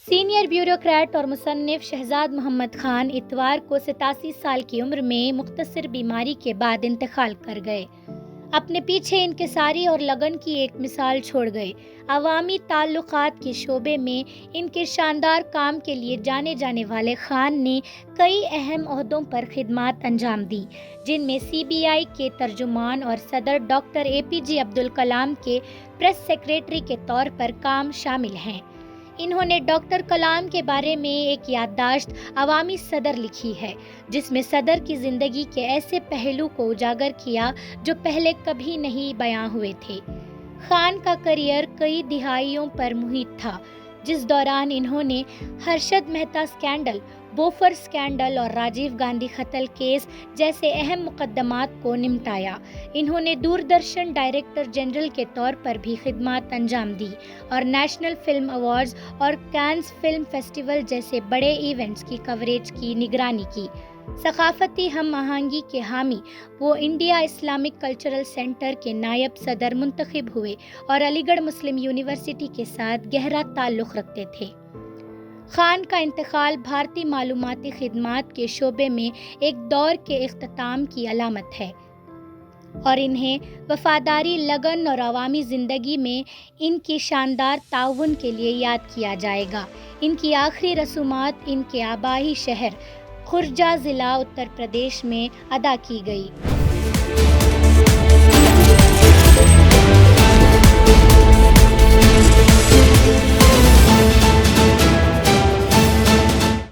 Senior bureaucrat اور مصنف شہزاد محمد خان اتوار کو 87 سال کی عمر میں مختصر بیماری کے بعد انتقال کر گئے۔ اپنے پیچھے انکساری اور لگن کی ایک مثال چھوڑ گئے۔ عوامی تعلقات کے شعبے میں ان کے شاندار کام کے لیے جانے جانے والے خان نے کئی اہم عہدوں پر خدمات انجام دی، جن میں CBI کے ترجمان اور صدر ڈاکٹر APJ عبدالکلام کے پریس سیکریٹری کے طور پر کام شامل ہیں۔ انہوں نے ڈاکٹر کلام کے بارے میں ایک یادداشت عوامی صدر لکھی ہے، جس میں صدر کی زندگی کے ایسے پہلو کو اجاگر کیا جو پہلے کبھی نہیں بیان ہوئے تھے۔ خان کا کیریئر کئی دہائیوں پر محیط تھا، جس دوران انہوں نے Harshad Mehta scandal, buffer scandal اور راجیو گاندھی قتل کیس جیسے اہم مقدمات کو نمٹایا۔ انہوں نے دوردرشن ڈائریکٹر جنرل کے طور پر بھی خدمات انجام دی اور نیشنل فلم ایوارڈز اور کانز فلم فیسٹیول جیسے بڑے ایونٹس کی کوریج کی نگرانی کی۔ ثقافتی ہم آہنگی کے حامی، وہ انڈیا اسلامک کلچرل سینٹر کے نائب صدر منتخب ہوئے اور علی گڑھ مسلم یونیورسٹی کے ساتھ گہرا تعلق رکھتے تھے۔ خان کا انتقال بھارتی معلوماتی خدمات کے شعبے میں ایک دور کے اختتام کی علامت ہے اور انہیں وفاداری، لگن اور عوامی زندگی میں ان کی شاندار تعاون کے لیے یاد کیا جائے گا۔ ان کی آخری رسومات ان کے آبائی شہر خرجہ، ضلع اتر پردیش میں ادا کی گئی۔